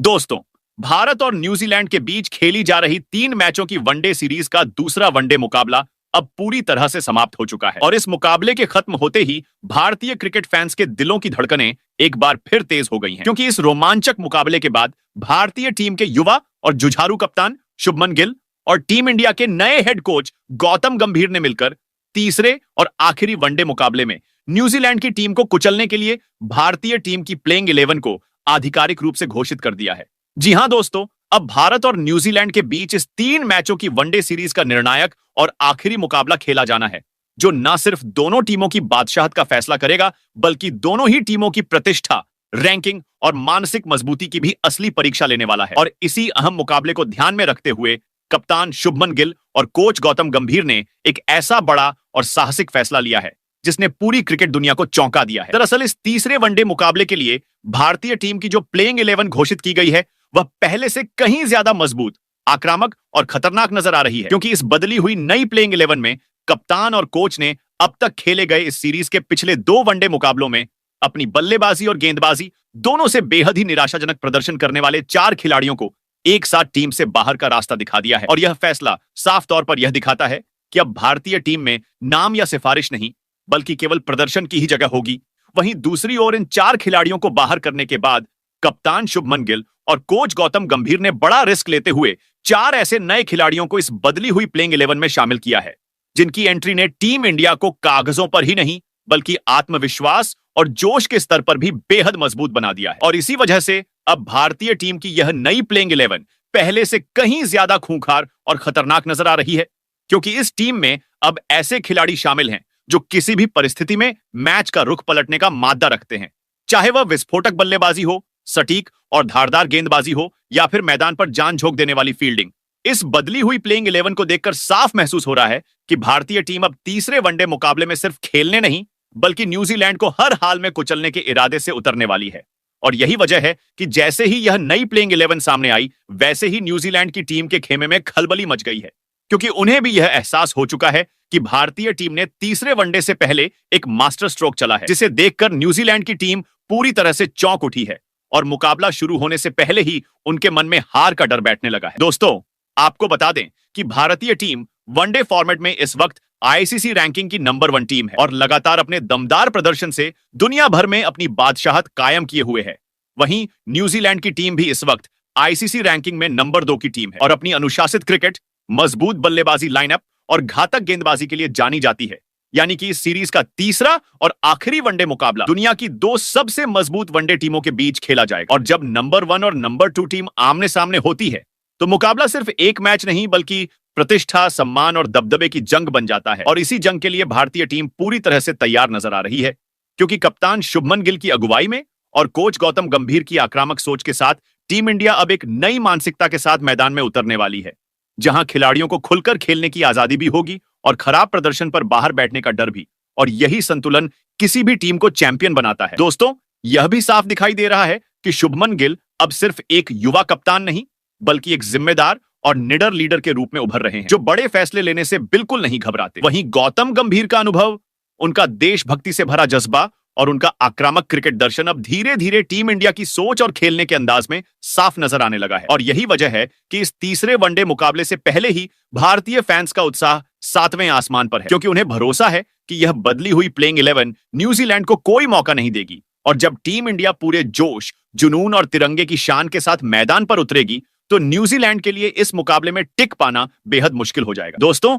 दोस्तों, भारत और न्यूजीलैंड के बीच खेली जा रही 3 मैचों की वनडे सीरीज का दूसरा वनडे मुकाबला अब पूरी तरह से समाप्त हो चुका है और इस मुकाबले के खत्म होते ही भारतीय क्रिकेट फैंस के दिलों की धड़कनें एक बार फिर तेज हो गई हैं, क्योंकि इस रोमांचक मुकाबले के बाद भारतीय टीम के युवा और जुझारू कप्तान शुभमन गिल और टीम इंडिया के नए हेड कोच गौतम गंभीर ने मिलकर तीसरे और आखिरी वनडे मुकाबले में न्यूजीलैंड की टीम को कुचलने के लिए भारतीय टीम की प्लेइंग 11 को आधिकारिक रूप से घोषित कर दिया है। जी हां दोस्तों, अब भारत और न्यूजीलैंड के बीच इस 3 मैचों की वनडे सीरीज का निर्णायक और आखिरी मुकाबला खेला जाना है, जो न सिर्फ दोनों टीमों की बादशाहत का फैसला करेगा, बल्कि दोनों ही टीमों की प्रतिष्ठा, रैंकिंग और मानसिक मजबूती की भी असली परीक्षा लेने वाला है। और इसी अहम मुकाबले को ध्यान में रखते हुए कप्तान शुभमन गिल और कोच गौतम गंभीर ने एक ऐसा बड़ा और साहसिक फैसला लिया है जिसने पूरी क्रिकेट दुनिया को चौंका दिया है। दरअसल इस तीसरे वनडे मुकाबले के लिए भारतीय टीम की जो प्लेइंग 11 घोषित की गई है, वह पहले से कहीं ज्यादा मजबूत, आक्रामक और खतरनाक नजर आ रही है, क्योंकि इस बदली हुई नई प्लेइंग 11 में कप्तान और कोच ने अब तक खेले गए इस सीरीज के पिछले 2 वनडे मुकाबलों में अपनी बल्लेबाजी और गेंदबाजी दोनों से बेहद ही निराशाजनक प्रदर्शन करने वाले 4 खिलाड़ियों को एक साथ टीम से बाहर का रास्ता दिखा दिया है। और यह फैसला साफ तौर पर यह दिखाता है कि अब भारतीय टीम में नाम या सिफारिश नहीं, बल्कि केवल प्रदर्शन की ही जगह होगी। वहीं दूसरी ओर इन 4 खिलाड़ियों को बाहर करने के बाद कप्तान शुभमन गिल और कोच गौतम गंभीर ने बड़ा रिस्क लेते हुए 4 ऐसे नए खिलाड़ियों को इस बदली हुई प्लेइंग 11 में शामिल किया है, जिनकी एंट्री ने टीम इंडिया को कागजों पर ही नहीं, बल्कि आत्मविश्वास और जोश के स्तर पर भी बेहद मजबूत बना दिया है। और इसी वजह से अब भारतीय टीम की यह नई प्लेइंग 11 पहले से कहीं ज्यादा खूंखार और खतरनाक नजर आ रही है, क्योंकि इस टीम में अब ऐसे खिलाड़ी शामिल हैं जो किसी भी परिस्थिति में मैच का रुख पलटने का मादा रखते हैं, चाहे वह विस्फोटक बल्लेबाजी हो, सटीक और धारदार गेंदबाजी हो, या फिर मैदान पर जान झोंक देने वाली फील्डिंग। इस बदली हुई प्लेइंग 11 को देखकर साफ महसूस हो रहा है कि भारतीय टीम अब तीसरे वनडे मुकाबले में सिर्फ खेलने नहीं, बल्कि न्यूजीलैंड को हर हाल में कुचलने के इरादे से उतरने वाली है। और यही वजह है कि जैसे ही यह नई प्लेइंग 11 सामने आई, वैसे ही न्यूजीलैंड की टीम के खेमे में खलबली मच गई है, क्योंकि उन्हें भी यह एहसास हो चुका है कि भारतीय टीम ने तीसरे वनडे से पहले एक मास्टर स्ट्रोक चला है, जिसे देखकर न्यूजीलैंड की टीम पूरी तरह से चौंक उठी है और मुकाबला शुरू होने से पहले ही उनके मन में हार का डर बैठने लगा है। दोस्तों, आपको बता दें कि भारतीय टीम वनडे फॉर्मेट में इस वक्त आईसीसी रैंकिंग की नंबर 1 टीम है और लगातार अपने दमदार प्रदर्शन से दुनिया भर में अपनी बादशाहत कायम किए हुए है। वहीं न्यूजीलैंड की टीम भी इस वक्त आईसीसी रैंकिंग में नंबर 2 की टीम है और अपनी अनुशासित क्रिकेट, मजबूत बल्लेबाजी लाइनअप और घातक गेंदबाजी के लिए जानी जाती है। यानी कि इस सीरीज का तीसरा और आखिरी वनडे मुकाबला दुनिया की 2 सबसे मजबूत वनडे टीमों के बीच खेला जाएगा। और जब नंबर 1 और नंबर 2 टीम आमने सामने होती है, तो मुकाबला सिर्फ एक मैच नहीं, बल्कि प्रतिष्ठा, सम्मान और दबदबे की जंग बन जाता है। और इसी जंग के लिए भारतीय टीम पूरी तरह से तैयार नजर आ रही है, क्योंकि कप्तान शुभमन गिल की अगुवाई में और कोच गौतम गंभीर की आक्रामक सोच के साथ टीम इंडिया अब एक नई मानसिकता के साथ मैदान में उतरने वाली है, जहां खिलाड़ियों को खुलकर खेलने की आजादी भी होगी और खराब प्रदर्शन पर बाहर बैठने का डर भी। और यही संतुलन किसी भी टीम को चैंपियन बनाता है। दोस्तों, यह भी साफ दिखाई दे रहा है कि शुभमन गिल अब सिर्फ एक युवा कप्तान नहीं, बल्कि एक जिम्मेदार और निडर लीडर के रूप में उभर रहे हैं, जो बड़े फैसले लेने से बिल्कुल नहीं घबराते। वहीं गौतम गंभीर का अनुभव, उनका देशभक्ति से भरा जज्बा और उनका आक्रामक क्रिकेट दर्शन अब धीरे धीरे टीम इंडिया की सोच और खेलने के अंदाज में साफ नजर आने लगा है। और यही वजह है कि इस तीसरे वनडे मुकाबले से पहले ही भारतीय फैंस का उत्साह 7वें आसमान पर है, क्योंकि उन्हें भरोसा है कि यह बदली हुई प्लेइंग 11 न्यूजीलैंड को कोई मौका नहीं देगी। और जब टीम इंडिया पूरे जोश, जुनून और तिरंगे की शान के साथ मैदान पर उतरेगी, तो न्यूजीलैंड के लिए इस मुकाबले में टिक पाना बेहद मुश्किल हो जाएगा। दोस्तों,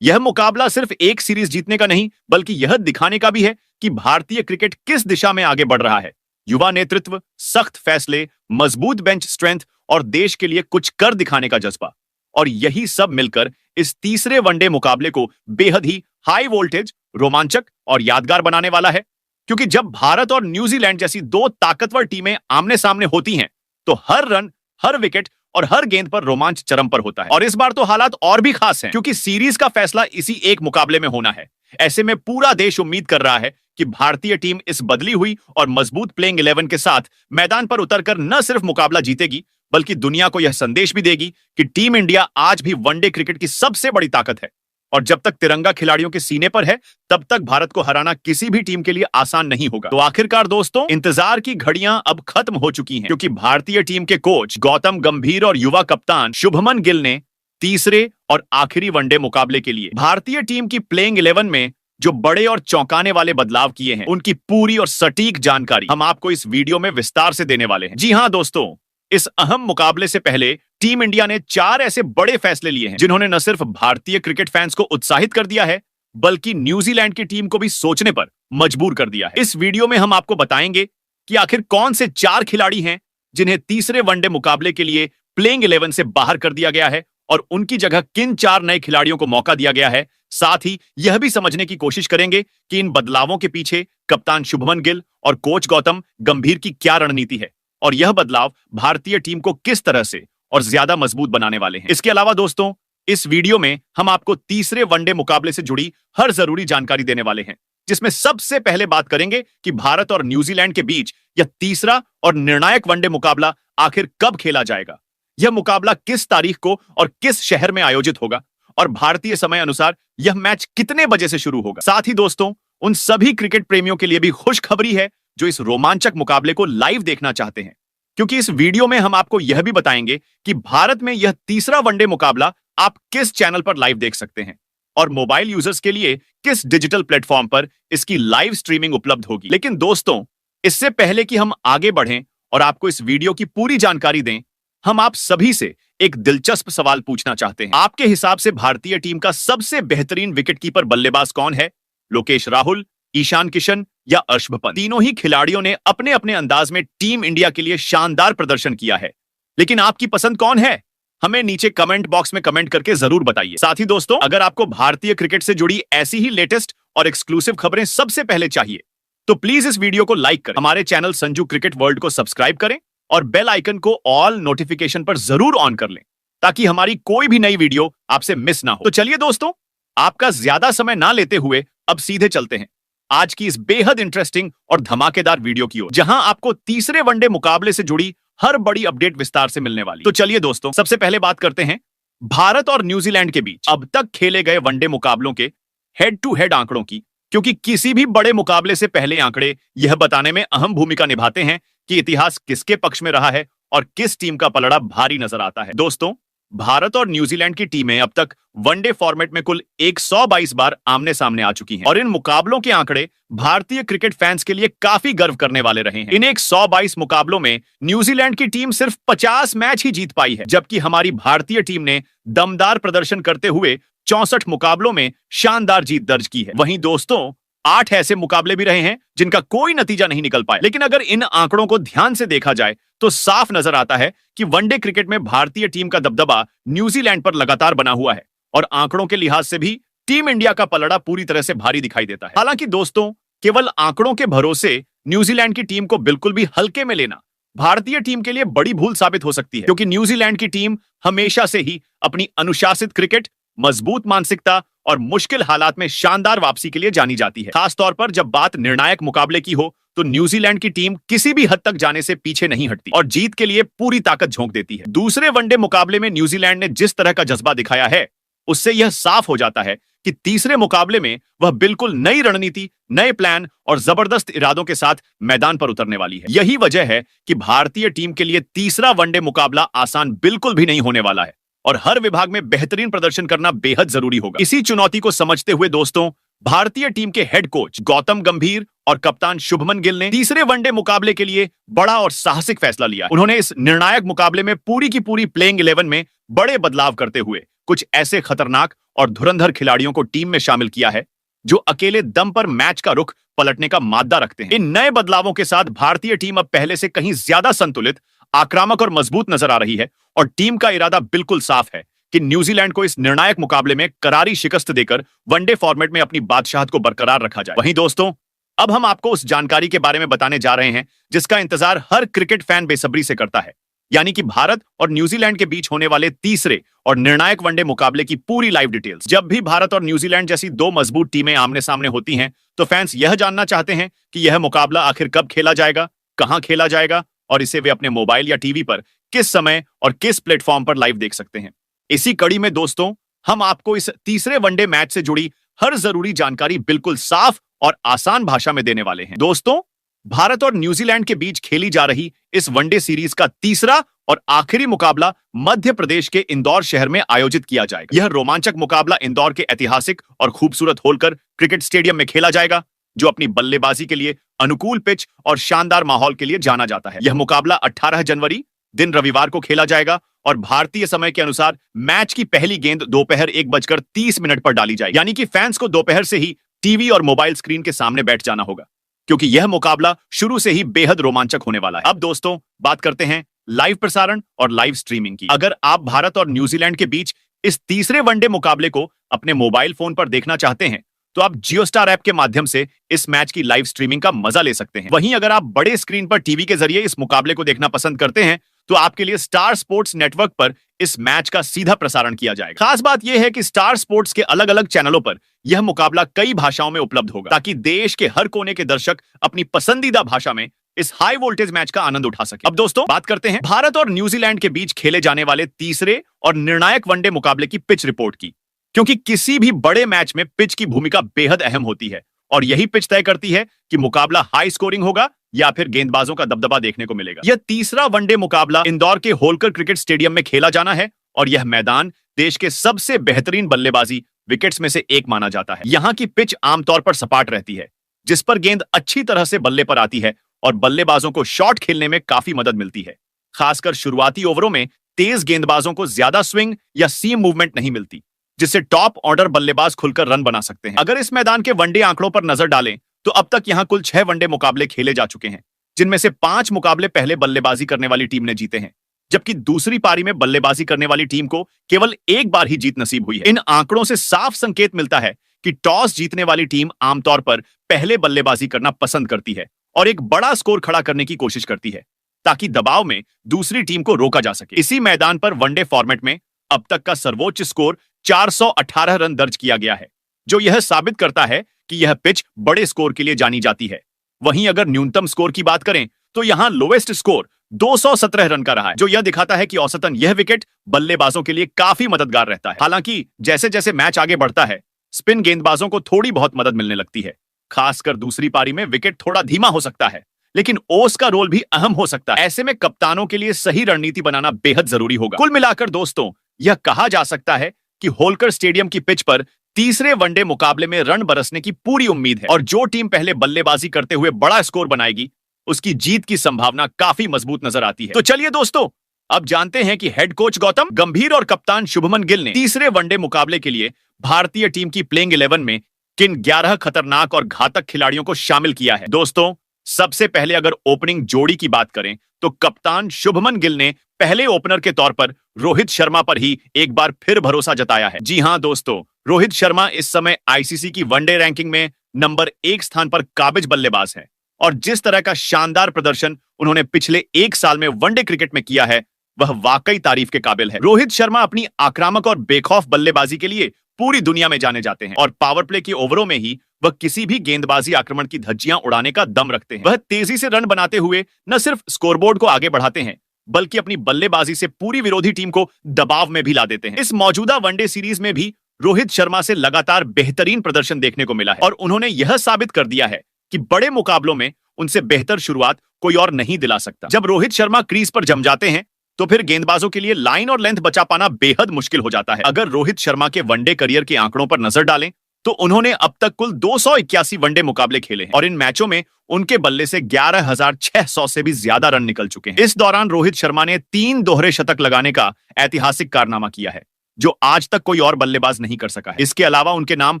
यह मुकाबला सिर्फ एक सीरीज जीतने का नहीं, बल्कि यह दिखाने का भी है कि भारतीय क्रिकेट किस दिशा में आगे बढ़ रहा है। युवा नेतृत्व, सख्त फैसले, मजबूत बेंच स्ट्रेंथ और देश के लिए कुछ कर दिखाने का जज्बा, और यही सब मिलकर इस तीसरे वनडे मुकाबले को बेहद ही हाई वोल्टेज, रोमांचक और यादगार बनाने वाला है। क्योंकि जब भारत और न्यूजीलैंड जैसी 2 ताकतवर टीमें आमने सामने होती हैं, तो हर रन, हर विकेट और हर गेंद पर रोमांच चरम पर होता है। और इस बार तो हालात और भी खास हैं, क्योंकि सीरीज का फैसला इसी एक मुकाबले में होना है। ऐसे में पूरा देश उम्मीद कर रहा है कि भारतीय टीम इस बदली हुई और मजबूत प्लेइंग 11 के साथ मैदान पर उतरकर न सिर्फ मुकाबला जीतेगी, बल्कि दुनिया को यह संदेश भी देगी कि टीम इंडिया आज भी वनडे क्रिकेट की सबसे बड़ी ताकत है और जब तक तिरंगा खिलाड़ियों के सीने पर है तब तक भारत को हराना किसी भी टीम के लिए आसान नहीं होगा। तो आखिरकार दोस्तों, इंतजार की घड़ियां अब खत्म हो चुकी हैं, क्योंकि भारतीय टीम के कोच गौतम गंभीर और युवा कप्तान शुभमन गिल ने तीसरे और आखिरी वनडे मुकाबले के लिए भारतीय टीम की प्लेइंग 11 में जो बड़े और चौंकाने वाले बदलाव किए हैं, उनकी पूरी और सटीक जानकारी हम आपको इस वीडियो में विस्तार से देने वाले हैं। जी हां दोस्तों, इस अहम मुकाबले से पहले टीम इंडिया ने 4 ऐसे बड़े फैसले लिए हैं जिन्होंने न सिर्फ भारतीय क्रिकेट फैंस को उत्साहित कर दिया है, बल्कि न्यूजीलैंड की टीम को भी सोचने पर मजबूर कर दिया है। इस वीडियो में हम आपको बताएंगे कि आखिर कौन से 4 खिलाड़ी हैं जिन्हें तीसरे वनडे मुकाबले के लिए प्लेइंग 11 से बाहर कर दिया गया है और उनकी जगह किन 4 नए खिलाड़ियों को मौका दिया गया है। साथ ही यह भी समझने की कोशिश करेंगे कि इन बदलावों के पीछे कप्तान शुभमन गिल और कोच गौतम गंभीर की क्या रणनीति है और यह बदलाव भारतीय टीम को किस तरह से और ज्यादा मजबूत बनाने वाले हैं। इसके अलावा दोस्तों, इस वीडियो में हम आपको तीसरे वनडे मुकाबले से जुड़ी हर जरूरी जानकारी देने वाले हैं, जिसमें सबसे पहले बात करेंगे कि भारत और न्यूजीलैंड के बीच यह तीसरा और निर्णायक वनडे मुकाबला आखिर कब खेला जाएगा, यह मुकाबला किस तारीख को और किस शहर में आयोजित होगा और भारतीय समय अनुसार यह मैच कितने बजे से शुरू होगा। साथ ही दोस्तों, उन सभी क्रिकेट प्रेमियों के लिए भी खुशखबरी है जो इस रोमांचक मुकाबले को लाइव देखना चाहते हैं, क्योंकि इस वीडियो में हम आपको यह भी बताएंगे कि भारत में यह तीसरा वनडे मुकाबला आप किस चैनल पर लाइव देख सकते हैं और मोबाइल यूजर्स के लिए किस डिजिटल प्लेटफॉर्म पर इसकी लाइव स्ट्रीमिंग उपलब्ध होगी। लेकिन दोस्तों, इससे पहले कि हम आगे बढ़ें और आपको इस वीडियो की पूरी जानकारी दें, हम आप सभी से एक दिलचस्प सवाल पूछना चाहते हैं। आपके हिसाब से भारतीय टीम का सबसे बेहतरीन विकेटकीपर बल्लेबाज कौन है? लोकेश राहुल, ईशान किशन या अर्शभ पंत? तीनों ही खिलाड़ियों ने अपने अपने अंदाज में टीम इंडिया के लिए शानदार प्रदर्शन किया है, लेकिन आपकी पसंद कौन है? हमें नीचे कमेंट बॉक्स में कमेंट करके जरूर बताइए। साथ ही दोस्तों, अगर आपको भारतीय क्रिकेट से जुड़ी ऐसी ही लेटेस्ट और एक्सक्लूसिव खबरें सबसे पहले चाहिए तो प्लीज इस वीडियो को लाइक करें, हमारे चैनल संजू क्रिकेट वर्ल्ड को सब्सक्राइब करें और बेल आइकन को ऑल नोटिफिकेशन पर जरूर ऑन कर लें, ताकि हमारी कोई भी नई वीडियो आपसे मिस ना हो। तो चलिए दोस्तों, आपका ज्यादा समय ना लेते हुए अब सीधे चलते हैं आज की इस बेहद इंटरेस्टिंग और धमाकेदार वीडियो की ओर, जहां आपको तीसरे वनडे मुकाबले से जुड़ी हर बड़ी अपडेट विस्तार से मिलने वाली। तो चलिए दोस्तों, सबसे पहले बात करते हैं भारत और न्यूजीलैंड के बीच अब तक खेले गए वनडे मुकाबलों के हेड टू हेड आंकड़ों की, क्योंकि किसी भी बड़े मुकाबले से पहले आंकड़े यह बताने में अहम भूमिका निभाते हैं कि इतिहास किसके पक्ष में रहा है और किस टीम का पलड़ा भारी नजर आता है। दोस्तों, भारत और न्यूजीलैंड की टीमें अब तक वनडे फॉर्मेट में कुल 122 बार आमने सामने आ चुकी हैं और इन मुकाबलों के आंकड़े भारतीय क्रिकेट फैंस के लिए काफी गर्व करने वाले रहे हैं। इन 122 मुकाबलों में न्यूजीलैंड की टीम सिर्फ 50 मैच ही जीत पाई है, जबकि हमारी भारतीय टीम ने दमदार प्रदर्शन करते हुए 64 मुकाबलों में शानदार जीत दर्ज की है। वहीं दोस्तों, 8 ऐसे मुकाबले भी रहे हैं जिनका कोई नतीजा नहीं निकल पाया। लेकिन अगर इन आंकड़ों को ध्यान से देखा जाए तो साफ नजर आता है कि वनडे क्रिकेट में भारतीय टीम का दबदबा न्यूजीलैंड पर लगातार बना हुआ है और आंकड़ों के लिहाज से भी टीम इंडिया का पलड़ा पूरी तरह से भारी दिखाई देता है। हालांकि दोस्तों, केवल आंकड़ों के भरोसे न्यूजीलैंड की टीम को बिल्कुल भी हल्के में लेना भारतीय टीम के लिए बड़ी भूल साबित हो सकती है, क्योंकि न्यूजीलैंड की टीम हमेशा से ही अपनी अनुशासित क्रिकेट, मजबूत मानसिकता और मुश्किल हालात में शानदार वापसी के लिए जानी जाती है। खासतौर पर जब बात निर्णायक मुकाबले की हो तो न्यूजीलैंड की टीम किसी भी हद तक जाने से पीछे नहीं हटती और जीत के लिए पूरी ताकत झोंक देती है। दूसरे वनडे मुकाबले में न्यूजीलैंड ने जिस तरह का जज्बा दिखाया है, उससे यह साफ हो जाता है कि तीसरे मुकाबले में वह बिल्कुल नई रणनीति, नए प्लान और जबरदस्त इरादों के साथ मैदान पर उतरने वाली है। यही वजह है कि भारतीय टीम के लिए तीसरा वनडे मुकाबला आसान बिल्कुल भी नहीं होने वाला है और हर विभाग में बेहतरीन प्रदर्शन करना बेहद जरूरी होगा। इसी चुनौती को समझते हुए दोस्तों, भारतीय टीम के हेड कोच गौतम गंभीर और कप्तान शुभमन गिल ने तीसरे वनडे मुकाबले के लिए बड़ा और साहसिक फैसला लिया। उन्होंने इस निर्णायक मुकाबले में पूरी की पूरी प्लेइंग 11 में बड़े बदलाव करते हुए कुछ ऐसे खतरनाक और धुरंधर खिलाड़ियों को टीम में शामिल किया है जो अकेले दम पर मैच का रुख पलटने का मादा रखते हैं। इन नए बदलावों के साथ भारतीय टीम अब पहले से कहीं ज्यादा संतुलित, आक्रामक और मजबूत नजर आ रही है और टीम का इरादा बिल्कुल साफ है कि न्यूजीलैंड को इस निर्णायक मुकाबले में करारी शिकस्त देकर वनडे फॉर्मेट में अपनी बादशाहत को बरकरार रखा जाए। वहीं दोस्तों, अब हम आपको उस जानकारी के बारे में बताने जा रहे हैं जिसका इंतजार हर क्रिकेट फैन बेसब्री से करता है, यानी कि भारत और न्यूजीलैंड के बीच होने वाले तीसरे और निर्णायक वनडे मुकाबले की पूरी लाइव डिटेल्स। जब भी भारत और न्यूजीलैंड जैसी दो मजबूत टीमें आमने सामने होती हैं तो फैंस यह जानना चाहते हैं कि यह मुकाबला आखिर कब खेला जाएगा, कहां खेला जाएगा और इसे वे अपने मोबाइल या टीवी पर किस समय और किस प्लेटफॉर्म पर लाइव देख सकते हैं। इसी कड़ी में दोस्तों, हम आपको इस तीसरे वनडे मैच से जुड़ी हर जरूरी जानकारी बिल्कुल साफ और आसान भाषा में देने वाले हैं। दोस्तों, भारत और न्यूजीलैंड के बीच खेली जा रही इस वनडे सीरीज का तीसरा और आखिरी मुकाबला मध्य प्रदेश के इंदौर शहर में आयोजित किया जाएगा। यह रोमांचक मुकाबला इंदौर के ऐतिहासिक और खूबसूरत होलकर क्रिकेट स्टेडियम में खेला जाएगा, जो अपनी बल्लेबाजी के लिए अनुकूल पिच और शानदार माहौल के लिए जाना जाता है। यह मुकाबला 18 जनवरी दिन रविवार को खेला जाएगा और भारतीय समय के अनुसार मैच की पहली गेंद दोपहर 1:30 पर डाली जाएगी। यानी कि फैंस को दोपहर से ही टीवी और मोबाइल स्क्रीन के सामने बैठ जाना होगा, क्योंकि यह मुकाबला शुरू से ही बेहद रोमांचक होने वाला है। अब दोस्तों, बात करते हैं लाइव प्रसारण और लाइव स्ट्रीमिंग की। अगर आप भारत और न्यूजीलैंड के बीच इस तीसरे वनडे मुकाबले को अपने मोबाइल फोन पर देखना चाहते हैं, तो आप जियो स्टार ऐप के माध्यम से इस मैच की लाइव स्ट्रीमिंग का मजा ले सकते हैं। वहीं अगर आप बड़े स्क्रीन पर टीवी के जरिए इस मुकाबले को देखना पसंद करते हैं, तो आपके लिए स्टार स्पोर्ट्स नेटवर्क पर इस मैच का सीधा प्रसारण किया जाएगा। खास बात यह है कि स्टार स्पोर्ट्स के अलग अलग चैनलों पर यह मुकाबला कई भाषाओं में उपलब्ध होगा, ताकि देश के हर कोने के दर्शक अपनी पसंदीदा भाषा में इस हाई वोल्टेज मैच का आनंद उठा सके। अब दोस्तों, बात करते हैं भारत और न्यूजीलैंड के बीच खेले जाने वाले तीसरे और निर्णायक वनडे मुकाबले की पिच रिपोर्ट की, क्योंकि किसी भी बड़े मैच में पिच की भूमिका बेहद अहम होती है और यही पिच तय करती है कि मुकाबला हाई स्कोरिंग होगा या फिर गेंदबाजों का दबदबा देखने को मिलेगा। यह तीसरा वनडे मुकाबला इंदौर के होलकर क्रिकेट स्टेडियम में खेला जाना है और यह मैदान देश के सबसे बेहतरीन बल्लेबाजी विकेट्स में से एक माना जाता है। यहाँ की पिच आमतौर पर सपाट रहती है, जिस पर गेंद अच्छी तरह से बल्ले पर आती है और बल्लेबाजों को शॉट खेलने में काफी मदद मिलती है। खासकर शुरुआती ओवरों में तेज गेंदबाजों को ज्यादा स्विंग या सीम मूवमेंट नहीं मिलती, जिससे टॉप ऑर्डर बल्लेबाज खुलकर रन बना सकते हैं। अगर इस मैदान के वनडे आंकड़ों पर नजर डालें, तो अब तक यहां कुल 6 वनडे मुकाबले खेले जा चुके हैं, जिनमें से 5 मुकाबले पहले बल्लेबाजी करने वाली टीम ने जीते हैं, जबकि दूसरी पारी में बल्लेबाजी करने वाली टीम को केवल एक बार ही जीत नसीब हुई है। इन आंकड़ों से साफ संकेत मिलता है कि टॉस जीतने वाली टीम आमतौर पर पहले बल्लेबाजी करना पसंद करती है और एक बड़ा स्कोर खड़ा करने की कोशिश करती है, ताकि दबाव में दूसरी टीम को रोका जा सके। इसी मैदान पर वनडे फॉर्मेट में अब तक का सर्वोच्च स्कोर 418 रन दर्ज किया गया है, जो यह साबित करता है कि यह पिच बड़े स्कोर के लिए जानी जाती है। वहीं अगर न्यूनतम स्कोर की बात करें, तो यहां लोवेस्ट स्कोर 217 रन का रहा है, जो यह दिखाता है कि औसतन यह विकेट बल्लेबाजों के लिए काफी मददगार रहता है। हालांकि जैसे जैसे मैच आगे बढ़ता है, स्पिन गेंदबाजों को थोड़ी बहुत मदद मिलने लगती है। खासकर दूसरी पारी में विकेट थोड़ा धीमा हो सकता है, लेकिन ओस का रोल भी अहम हो सकता है। ऐसे में कप्तानों के लिए सही रणनीति बनाना बेहद जरूरी होगा। कुल मिलाकर दोस्तों, यह कहा जा सकता है कि होलकर स्टेडियम की पिच पर तीसरे वनडे मुकाबले में रन बरसने की पूरी उम्मीद है और जो टीम पहले बल्लेबाजी करते हुए बड़ा स्कोर बनाएगी, उसकी जीत की संभावना काफी मजबूत नजर आती है। तो चलिए दोस्तों, अब जानते हैं कि हेड कोच गौतम गंभीर और कप्तान शुभमन गिल ने तीसरे वनडे मुकाबले के लिए भारतीय टीम की प्लेइंग 11 में किन 11 खतरनाक और घातक खिलाड़ियों को शामिल किया है। दोस्तों, सबसे पहले अगर ओपनिंग जोड़ी की बात करें, तो कप्तान शुभमन गिल ने पहले ओपनर के तौर पर रोहित शर्मा पर ही एक बार फिर भरोसा जताया है। जी हां दोस्तों, रोहित शर्मा इस समय आईसीसी की वनडे रैंकिंग में नंबर 1 स्थान पर काबिज बल्लेबाज है और जिस तरह का शानदार प्रदर्शन उन्होंने पिछले 1 साल में वनडे क्रिकेट में किया है, वह वाकई तारीफ के काबिल है। रोहित शर्मा अपनी आक्रामक और बेखौफ बल्लेबाजी के लिए पूरी दुनिया में जाने जाते हैं और पावर प्ले के ओवरों में ही वह किसी भी गेंदबाजी आक्रमण की धज्जियां उड़ाने का दम रखते हैं। वह तेजी से रन बनाते हुए न सिर्फ स्कोरबोर्ड को आगे बढ़ाते हैं, बल्कि अपनी बल्लेबाजी से पूरी विरोधी टीम को दबाव में भी ला देते हैं। इस मौजूदा वनडे सीरीज में भी रोहित शर्मा से लगातार बेहतरीन प्रदर्शन देखने को मिला है और उन्होंने यह साबित कर दिया है कि बड़े मुकाबलों में उनसे बेहतर शुरुआत कोई और नहीं दिला सकता। जब रोहित शर्मा क्रीज पर जम जाते हैं, तो फिर गेंदबाजों के लिए लाइन और लेंथ बचा पाना बेहद मुश्किल हो जाता है। अगर रोहित शर्मा के वनडे करियर के आंकड़ों पर नजर डालें, तो उन्होंने अब तक कुल 281 वनडे मुकाबले खेले हैं और इन मैचों में उनके बल्ले से 11,600 से भी ज्यादा रन निकल चुके हैं। इस दौरान रोहित शर्मा ने 3 दोहरे शतक लगाने का ऐतिहासिक कारनामा किया है, जो आज तक कोई और बल्लेबाज नहीं कर सका है। इसके अलावा उनके नाम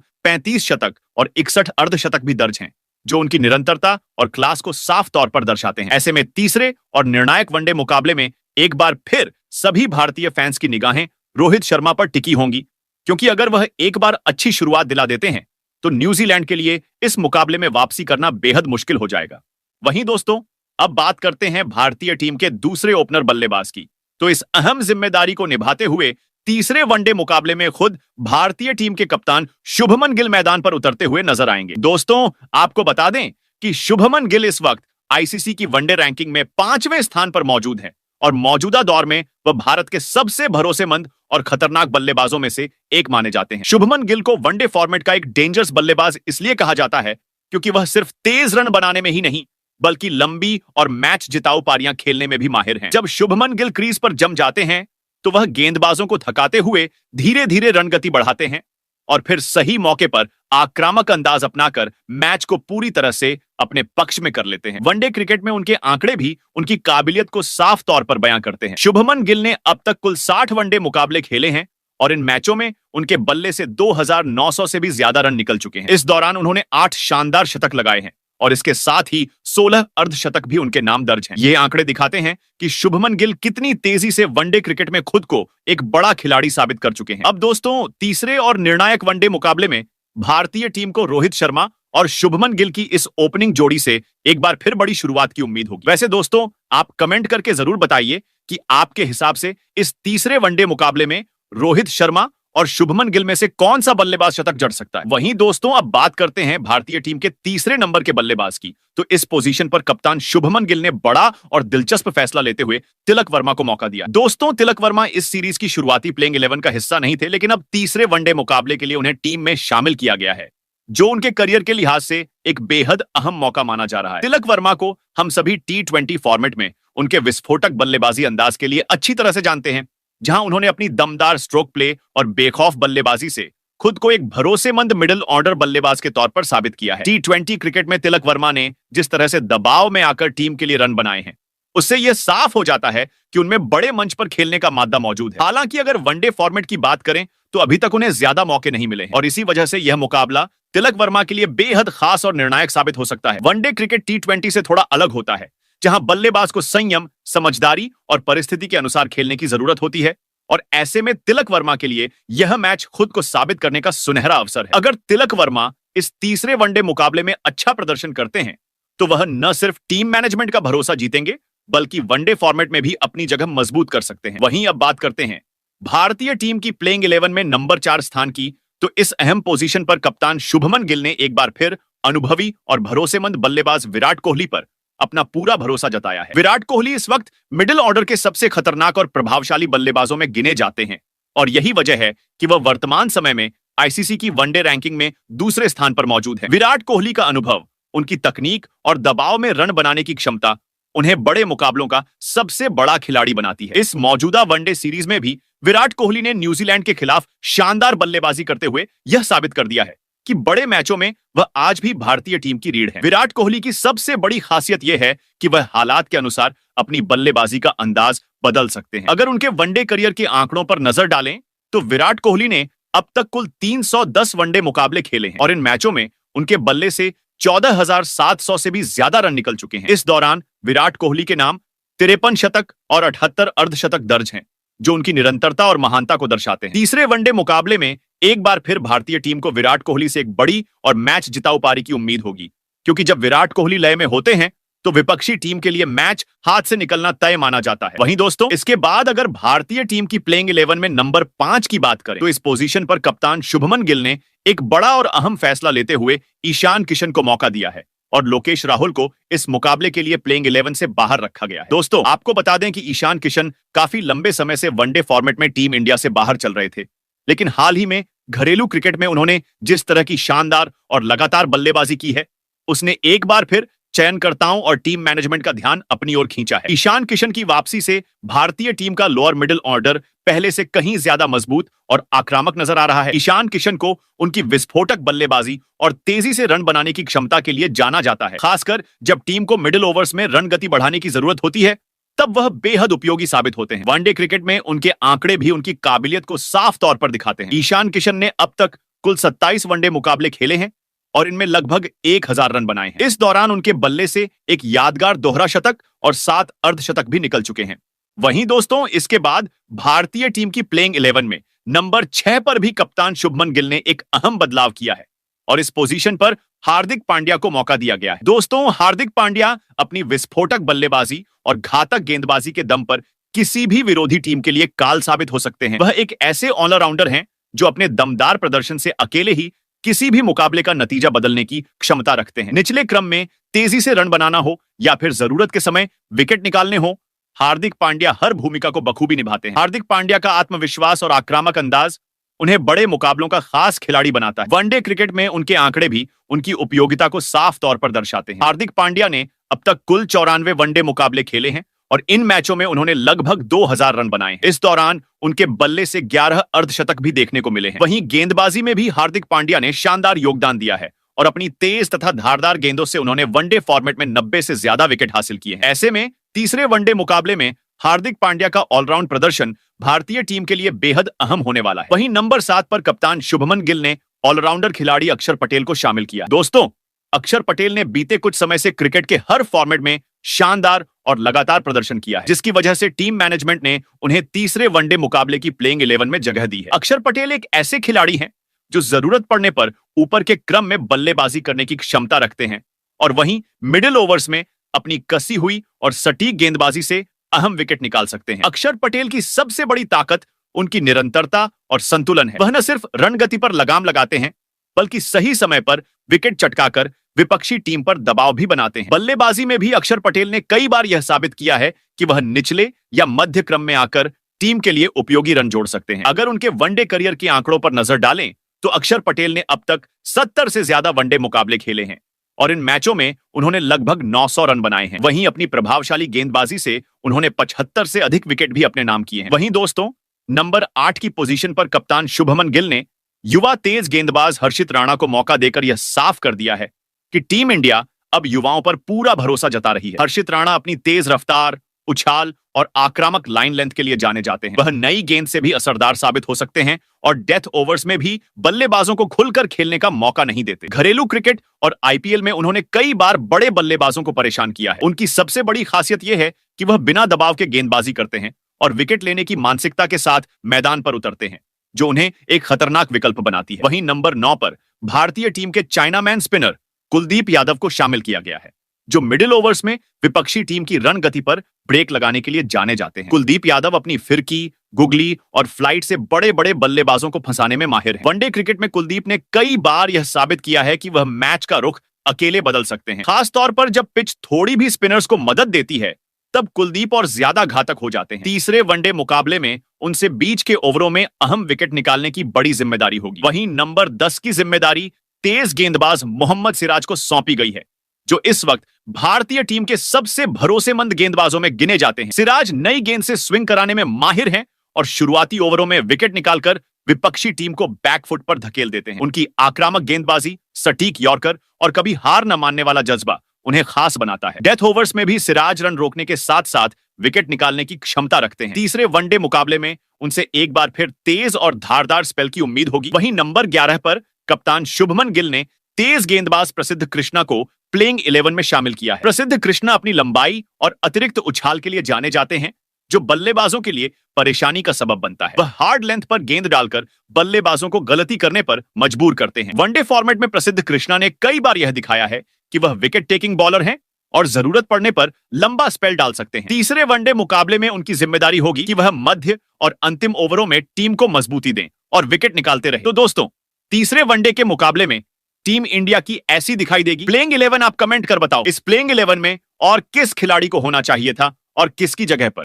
35 शतक और 61 अर्धशतक भी दर्ज हैं, जो उनकी निरंतरता और क्लास को साफ तौर पर दर्शाते हैं। ऐसे में तीसरे और निर्णायक वनडे मुकाबले में एक बार फिर सभी भारतीय फैंस की निगाहें रोहित शर्मा पर टिकी होंगी, क्योंकि अगर वह एक बार अच्छी शुरुआत दिला देते हैं, तो न्यूजीलैंड के लिए इस मुकाबले में वापसी करना बेहद मुश्किल हो जाएगा। वहीं दोस्तों, अब बात करते हैं भारतीय टीम के दूसरे ओपनर बल्लेबाज की। तो इस अहम जिम्मेदारी को निभाते हुए तीसरे वनडे मुकाबले में खुद भारतीय टीम के कप्तान शुभमन गिल मैदान पर उतरते हुए नजर आएंगे। दोस्तों, आपको बता दें कि शुभमन गिल इस वक्त आईसीसी की वनडे रैंकिंग में 5वें स्थान पर मौजूद है और मौजूदा दौर में वह भारत के सबसे भरोसेमंद और खतरनाक बल्लेबाजों में से एक माने जाते हैं। शुभमन गिल को वनडे फॉर्मेट का एक डेंजरस बल्लेबाज इसलिए कहा जाता है क्योंकि वह सिर्फ तेज रन बनाने में ही नहीं बल्कि लंबी और मैच जिताऊ पारियां खेलने में भी माहिर हैं। जब शुभमन गिल क्रीज पर जम जाते हैं तो वह गेंदबाजों को थकाते हुए धीरे धीरे रन गति बढ़ाते हैं और फिर सही मौके पर आक्रामक अंदाज अपनाकर मैच को पूरी तरह से अपने पक्ष में कर लेते हैं। वनडे क्रिकेट में उनके आंकड़े भी उनकी काबिलियत को साफ तौर पर बयां करते हैं। शुभमन गिल ने अब तक कुल 60 वनडे मुकाबले खेले हैं और इन मैचों में उनके बल्ले से 2900 से भी ज्यादा रन निकल चुके हैं। इस दौरान उन्होंने 8 शानदार शतक लगाए हैं और इसके साथ ही 16 अर्धशतक भी उनके नाम दर्ज हैं। ये आंकड़े दिखाते हैं कि शुभमन गिल कितनी तेजी से वनडे क्रिकेट में खुद को एक बड़ा खिलाड़ी साबित कर चुके हैं। अब दोस्तों, तीसरे और निर्णायक वनडे मुकाबले में भारतीय टीम को रोहित शर्मा और शुभमन गिल की इस ओपनिंग जोड़ी से एक बार फिर बड़ी शुरुआत की उम्मीद होगी। वैसे दोस्तों, आप कमेंट करके जरूर बताइए कि आपके हिसाब से इस तीसरे वनडे मुकाबले में रोहित शर्मा और शुभमन गिल में से कौन सा बल्लेबाज शतक जड़ सकता है। वहीं दोस्तों, अब बात करते हैं भारतीय टीम के तीसरे नंबर के बल्लेबाज की। तो इस पोजीशन पर कप्तान शुभमन गिल ने बड़ा और दिलचस्प फैसला लेते हुए तिलक वर्मा को मौका दिया। दोस्तों, तिलक वर्मा इस सीरीज की शुरुआती प्लेइंग 11 का हिस्सा नहीं थे, लेकिन अब तीसरे वनडे मुकाबले के लिए उन्हें टीम में शामिल किया गया है, जो उनके करियर के लिहाज से एक बेहद अहम मौका माना जा रहा है। तिलक वर्मा को हम सभी T20 फॉर्मेट में उनके विस्फोटक बल्लेबाजी अंदाज के लिए अच्छी तरह से जानते हैं, जहां उन्होंने अपनी दमदार स्ट्रोक प्ले और बेखौफ बल्लेबाजी से खुद को एक भरोसेमंद मिडिल ऑर्डर बल्लेबाज के तौर पर साबित किया है। T20 क्रिकेट में तिलक वर्मा ने जिस तरह से दबाव में आकर टीम के लिए रन बनाए हैं, उससे यह साफ हो जाता है कि उनमें बड़े मंच पर खेलने का मादा मौजूद है। हालांकि अगर वनडे फॉर्मेट की बात करें तो अभी तक उन्हें ज्यादा मौके नहीं मिले हैं और इसी वजह से यह मुकाबला तिलक वर्मा के लिए बेहद खास और निर्णायक साबित हो सकता है। वनडे क्रिकेट T20 से थोड़ा अलग होता है, जहां बल्लेबाज को संयम, समझदारी और परिस्थिति के अनुसार खेलने की जरूरत होती है और ऐसे में तिलक वर्मा के लिए यह मैच खुद को साबित करने का सुनहरा अवसर है। अगर तिलक वर्मा इस तीसरे वनडे मुकाबले में अच्छा प्रदर्शन करते हैं तो वह न सिर्फ टीम मैनेजमेंट का भरोसा जीतेंगे बल्कि वनडे फॉर्मेट में भी अपनी जगह मजबूत कर सकते हैं। वहीं अब बात करते हैं भारतीय टीम की प्लेइंग 11 में नंबर 4 स्थान की। तो इस अहम पोजीशन पर कप्तान शुभमन गिल ने एक बार फिर अनुभवी और भरोसेमंद बल्लेबाज विराट कोहली पर अपना पूरा भरोसा जताया है। विराट कोहली इस वक्त मिडिल ऑर्डर के सबसे खतरनाक और प्रभावशाली बल्लेबाजों में गिने जाते हैं और यही वजह है कि वह वर्तमान समय में आईसीसी की वनडे रैंकिंग में दूसरे स्थान पर मौजूद है। विराट कोहली का अनुभव, उनकी तकनीक और दबाव में रन बनाने की क्षमता उन्हें बड़े मुकाबलों का सबसे बड़ा खिलाड़ी बनाती है। इस मौजूदा वनडे सीरीज में भी विराट कोहली ने न्यूजीलैंड के खिलाफ शानदार बल्लेबाजी करते हुए यह साबित कर दिया है कि बड़े मैचों में वह आज भी भारतीय टीम की रीढ़ है। विराट कोहली की सबसे बड़ी खासियत यह है कि वह हालात के अनुसार अपनी बल्लेबाजी का अंदाज बदल सकते हैं। अगर उनके वनडे करियर के आंकड़ों पर नजर डालें तो विराट कोहली ने अब तक कुल 310 वनडे मुकाबले खेले हैं और इन मैचों में उनके बल्ले से 14,700 से भी ज्यादा रन निकल चुके हैं। इस दौरान विराट कोहली के नाम 53 शतक और 78 अर्धशतक दर्ज हैं, जो उनकी निरंतरता और महानता को दर्शाते हैं। तीसरे वनडे मुकाबले में एक बार फिर भारतीय टीम को विराट कोहली से एक बड़ी और मैच जिताऊ पारी की उम्मीद होगी, क्योंकि जब विराट कोहली लय में होते हैं तो विपक्षी टीम के लिए मैच हाथ से निकलना तय माना जाता है। वहीं दोस्तों, इसके बाद अगर भारतीय टीम की प्लेइंग 11 में नंबर 5 की बात करें तो इस पोजीशन पर कप्तान शुभमन गिल ने एक बड़ा और अहम फैसला लेते हुए ईशान किशन को मौका दिया है और लोकेश राहुल को इस मुकाबले के लिए प्लेइंग 11 से बाहर रखा गया है। दोस्तों, आपको बता दें कि ईशान किशन काफी लंबे समय से वनडे फॉर्मेट में टीम इंडिया से बाहर चल रहे थे, लेकिन हाल ही में घरेलू क्रिकेट में उन्होंने जिस तरह की शानदार और लगातार बल्लेबाजी की है, उसने एक बार फिर चयनकर्ताओं और टीम मैनेजमेंट का ध्यान अपनी ओर खींचा है। ईशान किशन की वापसी से भारतीय टीम का लोअर मिडिल ऑर्डर पहले से कहीं ज्यादा मजबूत और आक्रामक नजर आ रहा है। ईशान किशन को उनकी विस्फोटक बल्लेबाजी और तेजी से रन बनाने की क्षमता के लिए जाना जाता है। खासकर जब टीम को मिडिल ओवर्स में रन गति बढ़ाने की जरूरत होती है, तब वह बेहद उपयोगी साबित होते हैं। वनडे क्रिकेट में उनके आंकड़े भी उनकी काबिलियत को साफ तौर पर दिखाते हैं। ईशान किशन ने अब तक कुल 27 वनडे मुकाबले खेले हैं और इनमें लगभग 1000 रन बनाए हैं। इस दौरान उनके बल्ले से एक यादगार दोहरा शतक और 7 अर्धशतक भी निकल चुके हैं। वहीं दोस्तों, इसके बाद भारतीय टीम की प्लेइंग 11 में नंबर 6 पर भी कप्तान शुभमन गिल ने एक अहम बदलाव किया है और इस पोजीशन पर हार्दिक पांड्या को मौका दिया गया है। दोस्तों, हार्दिक पांड्या अपनी विस्फोटक बल्लेबाजी और घातक गेंदबाजी के दम पर किसी भी विरोधी टीम के लिए काल साबित हो सकते हैं। वह एक ऐसे ऑलराउंडर हैं जो अपने दमदार प्रदर्शन से अकेले ही किसी भी मुकाबले का नतीजा बदलने की क्षमता रखते हैं। निचले क्रम में तेजी से रन बनाना हो या फिर जरूरत के समय विकेट निकालने हो, हार्दिक पांड्या हर भूमिका को बखूबी निभाते हैं। हार्दिक पांड्या का आत्मविश्वास और आक्रामक अंदाज उन्हें बड़े मुकाबलों का खास खिलाड़ी बनाता है। वनडे क्रिकेट में उनके आंकड़े भी उनकी उपयोगिता को साफ तौर पर दर्शाते हैं। हार्दिक पांड्या ने अब तक कुल 94 वनडे मुकाबले खेले हैं और इन मैचों में उन्होंने लगभग 2000 रन बनाए हैं। इस दौरान उनके बल्ले से 11 अर्धशतक भी देखने को मिले हैं। वहीं गेंदबाजी में भी हार्दिक पांड्या ने शानदार योगदान दिया है और अपनी तेज तथा धारदार गेंदों से उन्होंने वनडे फॉर्मेट में 90 से ज्यादा विकेट हासिल किए हैं। ऐसे में तीसरे वनडे मुकाबले में हार्दिक पांड्या का ऑलराउंड प्रदर्शन भारतीय टीम के लिए बेहद अहम होने वाला है। वहीं नंबर 7 पर कप्तान शुभमन गिल ने ऑलराउंडर खिलाड़ी अक्षर पटेल को शामिल किया। दोस्तों, अक्षर पटेल ने बीते कुछ समय से क्रिकेट के हर फॉर्मेट में शानदार और लगातार प्रदर्शन किया है, जिसकी वजह से टीम मैनेजमेंट ने उन्हें तीसरे वनडे मुकाबले की प्लेइंग 11 में जगह दी है। अक्षर पटेल एक ऐसे खिलाड़ी हैं जो जरूरत पड़ने पर ऊपर के क्रम में बल्लेबाजी करने की क्षमता रखते हैं और वहीं मिडिल ओवर्स में अपनी कसी हुई और सटीक गेंदबाजी से अहम विकेट निकाल सकते हैं। अक्षर पटेल की सबसे बड़ी ताकत उनकी निरंतरता और संतुलन है। वह न सिर्फ रन गति पर लगाम लगाते हैं, बल्कि सही समय पर विकेट चटकाकर विपक्षी टीम पर दबाव भी बनाते हैं। बल्लेबाजी में भी अक्षर पटेल ने कई बार यह साबित किया है कि वह निचले या मध्य क्रम में आकर टीम के लिए उपयोगी रन जोड़ सकते हैं। अगर उनके वनडे करियर के आंकड़ों पर नजर डालें तो अक्षर पटेल ने अब तक 70 से ज्यादा वनडे मुकाबले खेले हैं और इन मैचों में उन्होंने लगभग 900 रन बनाए हैं। वहीं अपनी प्रभावशाली गेंदबाजी से उन्होंने 75 से अधिक विकेट भी अपने नाम किए हैं। वहीं दोस्तों, नंबर 8 की पोजीशन पर कप्तान शुभमन गिल ने युवा तेज गेंदबाज हर्षित राणा को मौका देकर यह साफ कर दिया है कि टीम इंडिया अब युवाओं पर पूरा भरोसा जता रही है। हर्षित राणा अपनी तेज रफ्तार, उछाल और आक्रामक लाइन लेंथ के लिए जाने जाते हैं। वह नई गेंद से भी असरदार साबित हो सकते हैं और डेथ ओवर्स में भी बल्लेबाजों को खुलकर खेलने का मौका नहीं देते। घरेलू क्रिकेट और आईपीएल में उन्होंने कई बार बड़े बल्लेबाजों को परेशान किया है। उनकी सबसे बड़ी खासियत यह है कि वह बिना दबाव के गेंदबाजी करते हैं और विकेट लेने की मानसिकता के साथ मैदान पर उतरते हैं, जो उन्हें एक खतरनाक विकल्प बनाती है। वहीं नंबर 9 पर भारतीय टीम के चाइनामैन स्पिनर कुलदीप यादव को शामिल किया गया है, जो मिडिल ओवर्स में विपक्षी टीम की रन गति पर ब्रेक लगाने के लिए जाने जाते हैं। कुलदीप यादव अपनी फिरकी, गुगली और फ्लाइट से बड़े बड़े बल्लेबाजों को फंसाने में माहिर है। वनडे क्रिकेट में कुलदीप ने कई बार यह साबित किया है कि वह मैच का रुख अकेले बदल सकते हैं। खास तौर पर जब पिच थोड़ी भी स्पिनर्स को मदद देती है, तब कुलदीप और ज्यादा घातक हो जाते हैं। तीसरे वनडे मुकाबले में उनसे बीच के ओवरों में अहम विकेट निकालने की बड़ी जिम्मेदारी होगी। वहीं नंबर 10 की जिम्मेदारी तेज गेंदबाज मोहम्मद सिराज को सौंपी गई है, जो इस वक्त भारतीय टीम के सबसे भरोसेमंद गेंदबाजों में गिने जाते हैं। सिराज नई गेंद से स्विंग कराने में माहिर हैं और शुरुआती ओवरों में विकेट निकालकर विपक्षी टीम को बैकफुट पर धकेल देते हैं। उनकी आक्रामक गेंदबाजी, सटीक यॉर्कर और कभी हार न मानने वाला जज्बा उन्हें खास बनाता है। डेथ ओवर्स में भी सिराज रन रोकने के साथ साथ विकेट निकालने की क्षमता रखते हैं। तीसरे वनडे मुकाबले में उनसे एक बार फिर तेज और धारदार स्पेल की उम्मीद होगी। वहीं नंबर 11 पर कप्तान शुभमन गिल ने तेज गेंदबाज प्रसिद्ध कृष्णा को प्लेइंग 11 में शामिल किया है। प्रसिद्ध कृष्णा अपनी लंबाई और अतिरिक्त उछाल के लिए जाने जाते हैं, जो बल्लेबाजों के लिए परेशानी का सबब बनता है। वह हार्ड लेंथ पर गेंद डालकर बल्लेबाजों को गलती करने पर मजबूर करते हैं। वनडे फॉर्मेट में प्रसिद्ध कृष्णा ने कई बार यह दिखाया है कि वह विकेट टेकिंग बॉलर हैं और जरूरत पड़ने पर लंबा स्पेल डाल सकते हैं। तीसरे वनडे मुकाबले में उनकी जिम्मेदारी होगी कि वह मध्य और अंतिम ओवरों में टीम को मजबूती दें और विकेट निकालते रहे। तो दोस्तों, तीसरे वनडे के मुकाबले में टीम इंडिया की ऐसी दिखाई देगी। प्लेइंग 11 आप कमेंट कर बताओ, इस प्लेइंग 11 में और किस खिलाड़ी को होना चाहिए था और किसकी जगह पर।